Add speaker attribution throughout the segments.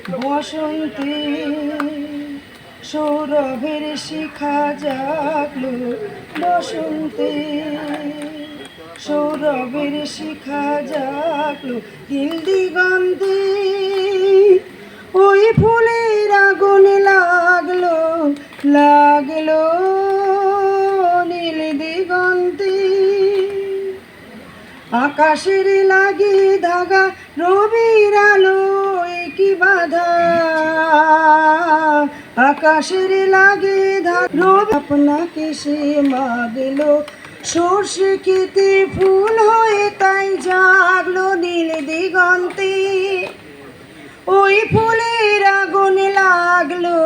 Speaker 1: বসন্তে সৌরভের শিখা জাগলো, বসন্তে সৌরভের শিখা জাগলো, নীল দিগন্তে ওই ফুলের আগুন লাগলো, লাগলো নীল দিগন্তে। আকাশের লাগি ধাগা রবির আলো কি বাধা, আকাশের লাগে রবি আপনাকে সে মাগলো, সর্ষে খেতে ফুল হয়ে তাই জাগলো নীল দিগন্তে। ওই ফুলের আগুন লাগলো,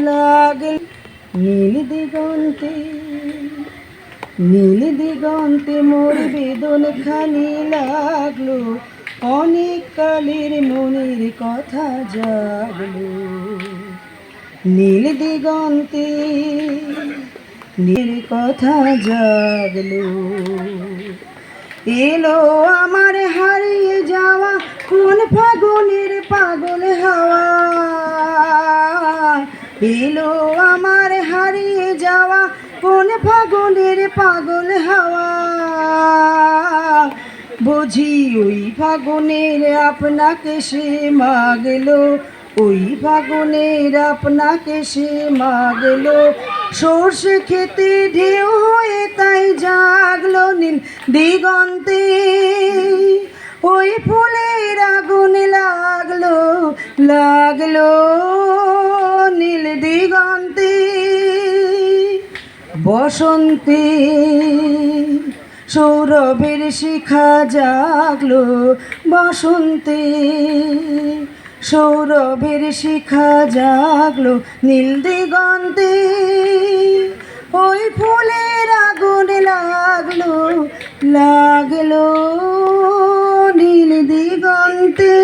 Speaker 1: লাগলো নীল দিগন্তে। নীল দিগন্তে মোর বেদন খানি লাগলো, অনেক কালের মনের কথা জাগলো নীল দিগন্তে, নীল কথা জাগলো। এলো আমার হারিয়ে যাওয়া কোন ফাগুনের পাগল হাওয়া, এলো আমার হারিয়ে যাওয়া কোন ফাগুনের পাগল হাওয়া। বুঝি ওই ফাগুনের আপনাকে সে মাগলো, ওই ফাগুনের আপনাকে সে মাগলো, সর্ষে খেতে ঢেউ হয়ে তাই জাগলো নীল দিগন্তে। ওই ফুলের আগুন লাগলো, লাগলো নীল দিগন্তে। বসন্তে সৌরভের শিখা জাগলো, বসন্তে সৌরভের শিখা জাগলো নীল দিগন্তে। ওই ফুলের আগুন লাগলো, লাগলো নীল দিগন্তে।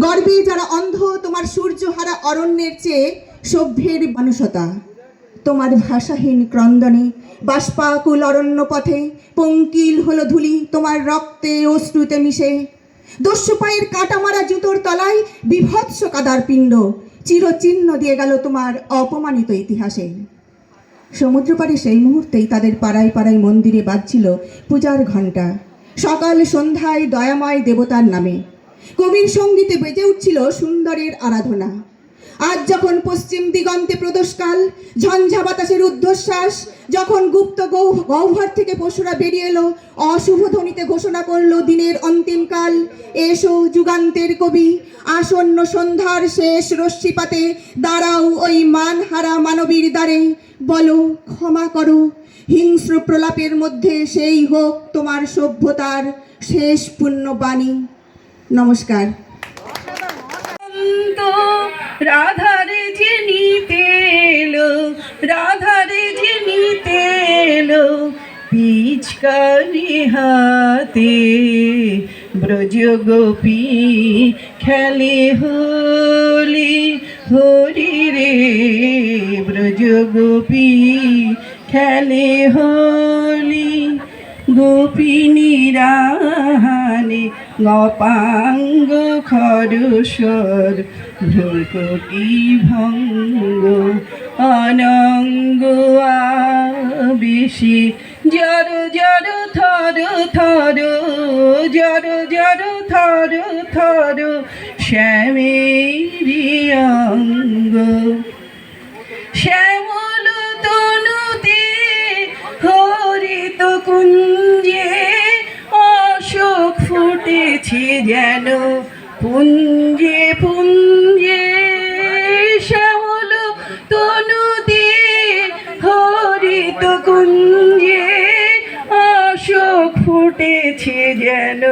Speaker 2: গর্বে যারা অন্ধ তোমার সূর্যহারা অরণ্যের চেয়ে সভ্যের মানুষতা, তোমার ভাষাহীন ক্রন্দনে বাষ্পাকুল অরণ্য পথে পঙ্কিল হলো ধুলি তোমার রক্তে অশ্রুতে মিশে। দস্যু পায়ের কাটা মারা জুতোর তলায় বিভৎস কাদার পিণ্ড চিরচিহ্ন দিয়ে গেল তোমার অপমানিত ইতিহাসে। সমুদ্র পাড়ে সেই মুহূর্তেই তাদের পাড়ায় পাড়ায় মন্দিরে বাজছিল পূজার ঘণ্টা, সকাল সন্ধ্যায় দয়াময় দেবতার নামে। কবির সঙ্গীতে বেজে উঠছিল সুন্দরের আরাধনা। আজ যখন পশ্চিম দিগন্তে প্রদোষকাল, ঝঞ্ঝা বাতাসের ঊর্ধ্বশ্বাস, যখন গুপ্ত গহ্বর থেকে পশুরা বেরিয়ে এলো, অশুভ ধ্বনিতে ঘোষণা করলো দিনের অন্তিমকাল। এসো যুগান্তের কবি, আসন্ন সন্ধ্যার শেষ রশ্মিপাতে দাঁড়াও ওই মানহারা মানবীর দ্বারে, বলো ক্ষমা করো হিংস্র প্রলাপের মধ্যে সেই হোক তোমার সভ্যতার শেষ পুণ্যবাণী। নমস্কার।
Speaker 1: রাধারে যে নিতে এলো, রাধারে যে নিতে এলো, পিচকারি হাতে ব্রজ গোপী খেলে হোলি, হরি রে ব্রজ গোপী খেলে হোলি। গোপিনীরাহানে গপাঙ্গ খরস্বর, ভ্রুকুটি ভঙ্গ অনঙ্গ আবেশে, জর জর থর থর, জর জর থর থর শ্যামেরি অঙ্গ। শ্যামল তনুতে হরিত কুঞ্জে অশোক ফুটেছে যেন পুঞ্জে পুঞ্জে। শ্যামল তনুতে হরিত কুঞ্জে অশোক ফুটেছে যেন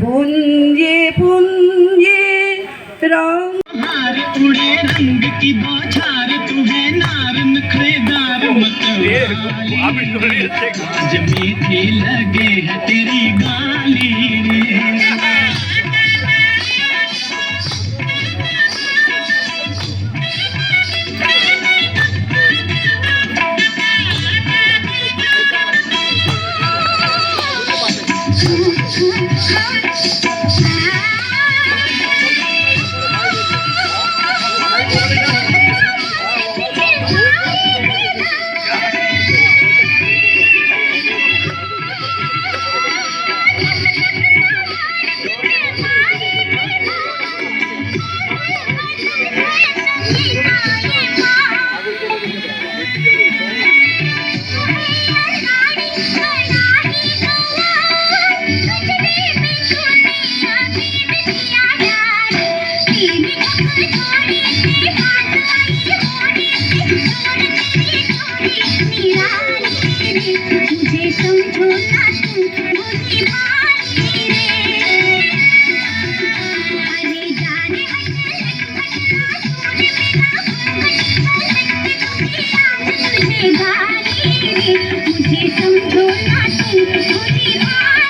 Speaker 1: পুঞ্জে পুঞ্জে। রং
Speaker 3: उड़े रंग की बौछार, तू है नार नखरेदार मतवाली, आज मीठी लगे है तेरी गाली रे।
Speaker 4: मुझे समझो ना तुम, मुझे